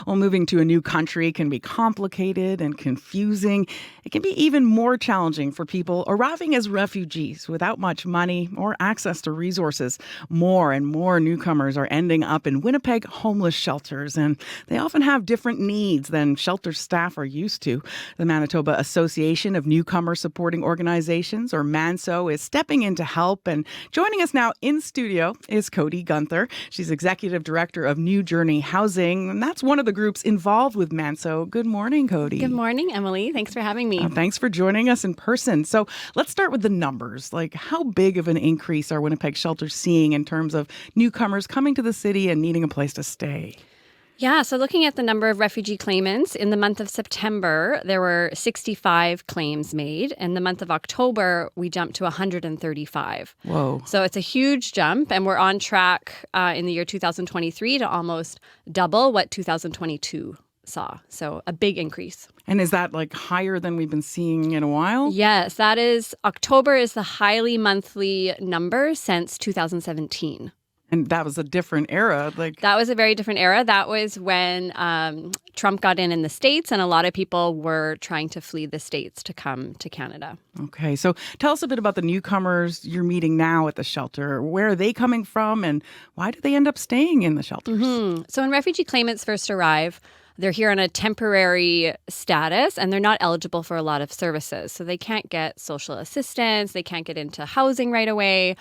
Well, moving to a new country can be complicated and confusing. It can be even more challenging for people arriving as refugees without much money or access to resources. More and more newcomers are ending up in Winnipeg homeless shelters, and they often have different needs than shelter staff are used to. The Manitoba Association of Newcomer Supporting Organizations, or MANSO, is stepping in to help. And joining us now in studio is Codi Guenther. She's Executive Director of New Journey Housing, and that's one of the groups involved with MANSO. Good morning, Codi. Good morning, Emily. Thanks for having me. Thanks for joining us in person. So let's start with the numbers. Like, how big of an increase are Winnipeg shelters seeing in terms of newcomers coming to the city and needing a place to stay? Yeah, so looking at the number of refugee claimants, in the month of September, there were 65 claims made. In the month of October, we jumped to 135. Whoa. So it's a huge jump, and we're on track in the year 2023 to almost double what 2022 saw. So a big increase. And is that like higher than we've been seeing in a while? Yes, that is. October is the highly monthly number since 2017. And that was a different era. That was a very different era. That was when Trump got in the States, and a lot of people were trying to flee the States to come to Canada. Okay, so tell us a bit about the newcomers you're meeting now at the shelter. Where are they coming from, and why do they end up staying in the shelters? Mm-hmm. So when refugee claimants first arrive, they're here on a temporary status, and they're not eligible for a lot of services. So they can't get social assistance. They can't get into housing right away.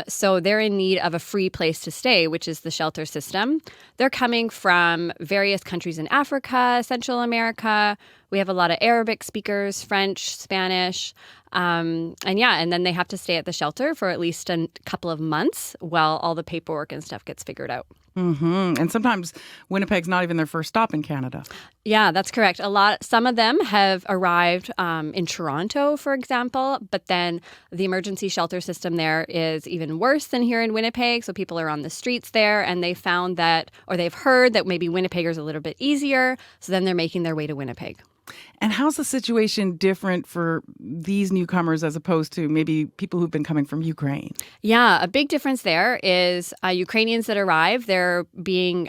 So they're in need of a free place to stay, which is the shelter system. They're coming from various countries in Africa, Central America. We have a lot of Arabic speakers, French, Spanish. And then they have to stay at the shelter for at least a couple of months while all the paperwork and stuff gets figured out. Mm-hmm. And sometimes Winnipeg's not even their first stop in Canada. Yeah, that's correct. Some of them have arrived in Toronto, for example, but then the emergency shelter system there is even worse than here in Winnipeg. So people are on the streets there, and they found that, or they've heard that maybe Winnipeg is a little bit easier. So then they're making their way to Winnipeg. And how's the situation different for these newcomers as opposed to maybe people who've been coming from Ukraine? Yeah, a big difference there is Ukrainians that arrive, they're being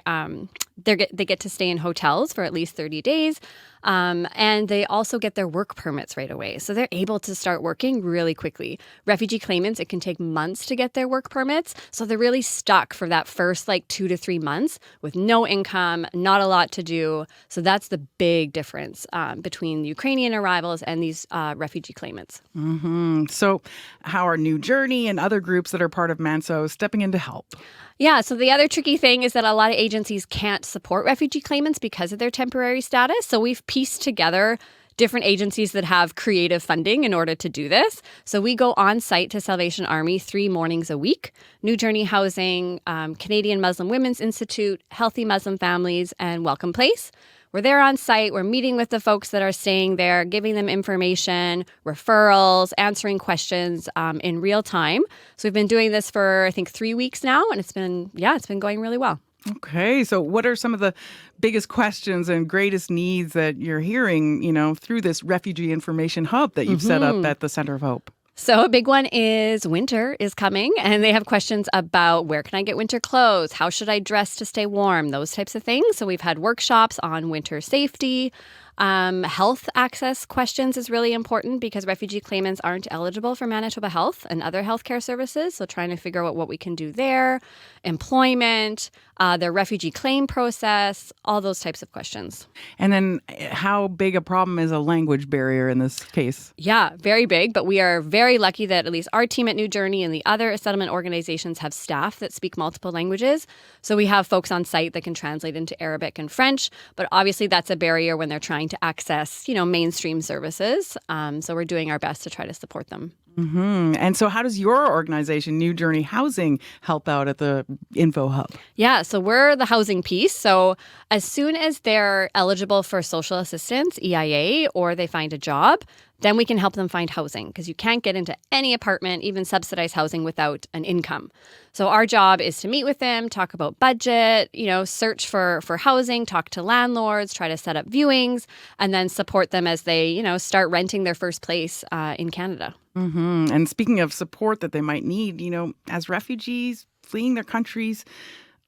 they get to stay in hotels for at least 30 days. And they also get their work permits right away. So they're able to start working really quickly. Refugee claimants, it can take months to get their work permits. So they're really stuck for that first 2 to 3 months with no income, not a lot to do. So that's the big difference between Ukrainian arrivals and these refugee claimants. Mm-hmm. So how are New Journey and other groups that are part of MANSO stepping in to help? Yeah, so the other tricky thing is that a lot of agencies can't support refugee claimants because of their temporary status. So we've pieced together different agencies that have creative funding in order to do this. So we go on site to Salvation Army 3 mornings a week. New Journey Housing, Canadian Muslim Women's Institute, Healthy Muslim Families, and Welcome Place. We're there on site. We're meeting with the folks that are staying there, giving them information, referrals, answering questions in real time. So we've been doing this for, I think, 3 weeks now, and it's been going really well. Okay, so what are some of the biggest questions and greatest needs that you're hearing, through this refugee information hub that you've set up at the Center of Hope? So a big one is winter is coming, and they have questions about where can I get winter clothes? How should I dress to stay warm? Those types of things. So we've had workshops on winter safety. Health access questions is really important because refugee claimants aren't eligible for Manitoba Health and other healthcare services. So trying to figure out what we can do there. Employment, their refugee claim process, all those types of questions. And then how big a problem is a language barrier in this case? Yeah, very big. But we are very lucky that at least our team at New Journey and the other settlement organizations have staff that speak multiple languages. So we have folks on site that can translate into Arabic and French. But obviously that's a barrier when they're trying to access, mainstream services. So we're doing our best to try to support them. Mm-hmm. And so how does your organization, New Journey Housing, help out at the Info Hub? Yeah, so we're the housing piece. So as soon as they're eligible for social assistance, EIA, or they find a job, then we can help them find housing because you can't get into any apartment, even subsidized housing, without an income. So our job is to meet with them, talk about budget, search for housing, talk to landlords, try to set up viewings, and then support them as they, start renting their first place in Canada. Mm-hmm. And speaking of support that they might need, as refugees fleeing their countries,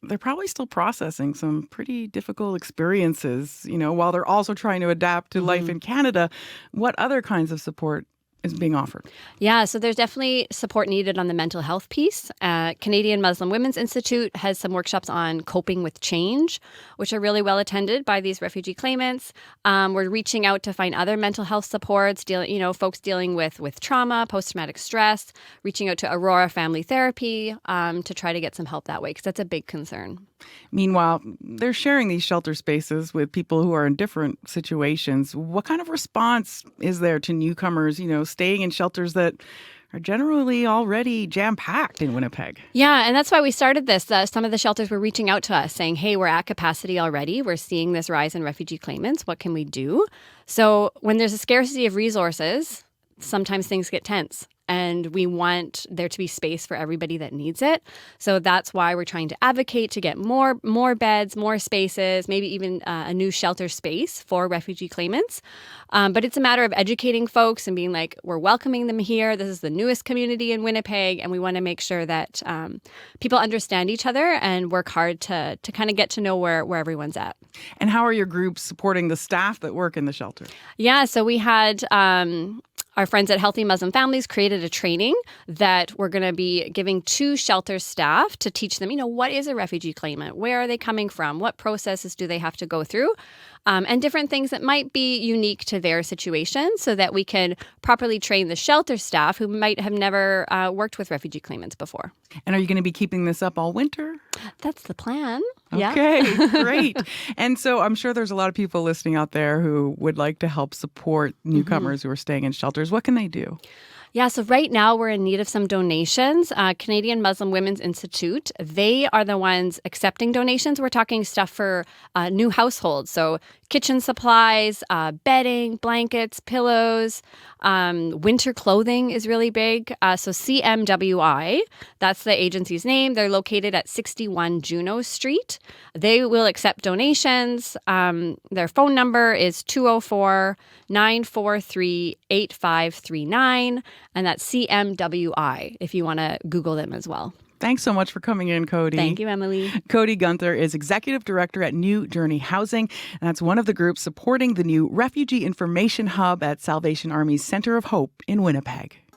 they're probably still processing some pretty difficult experiences, while they're also trying to adapt to life in Canada. What other kinds of support is being offered? Yeah, so there's definitely support needed on the mental health piece. Canadian Muslim Women's Institute has some workshops on coping with change, which are really well attended by these refugee claimants. We're reaching out to find other mental health supports, folks dealing with trauma, post-traumatic stress, reaching out to Aurora Family Therapy to try to get some help that way, because that's a big concern. Meanwhile, they're sharing these shelter spaces with people who are in different situations. What kind of response is there to newcomers, staying in shelters that are generally already jam-packed in Winnipeg? Yeah, and that's why we started this. Some of the shelters were reaching out to us saying, hey, we're at capacity already. We're seeing this rise in refugee claimants. What can we do? So when there's a scarcity of resources, sometimes things get tense. And we want there to be space for everybody that needs it. So that's why we're trying to advocate to get more beds, more spaces, maybe even a new shelter space for refugee claimants. But it's a matter of educating folks and being like, we're welcoming them here. This is the newest community in Winnipeg. And we want to make sure that people understand each other and work hard to kind of get to know where everyone's at. And how are your groups supporting the staff that work in the shelter? Yeah, so we had... our friends at Healthy Muslim Families created a training that we're going to be giving to shelter staff to teach them, what is a refugee claimant? Where are they coming from? What processes do they have to go through? And different things that might be unique to their situation so that we can properly train the shelter staff who might have never worked with refugee claimants before. And are you going to be keeping this up all winter? That's the plan. Okay, Yeah. Great. And so I'm sure there's a lot of people listening out there who would like to help support newcomers who are staying in shelters. What can they do? Yeah, so right now we're in need of some donations. Canadian Muslim Women's Institute, they are the ones accepting donations. We're talking stuff for new households. So kitchen supplies, bedding, blankets, pillows, winter clothing is really big. So CMWI, that's the agency's name. They're located at 61 Juno Street. They will accept donations. Their phone number is 204-943-8539. And that's CMWI if you want to Google them as well. Thanks so much for coming in, Codi. Thank you, Emily. Codi Guenther is Executive Director at New Journey Housing. And that's one of the groups supporting the new Refugee Information Hub at Salvation Army's Center of Hope in Winnipeg.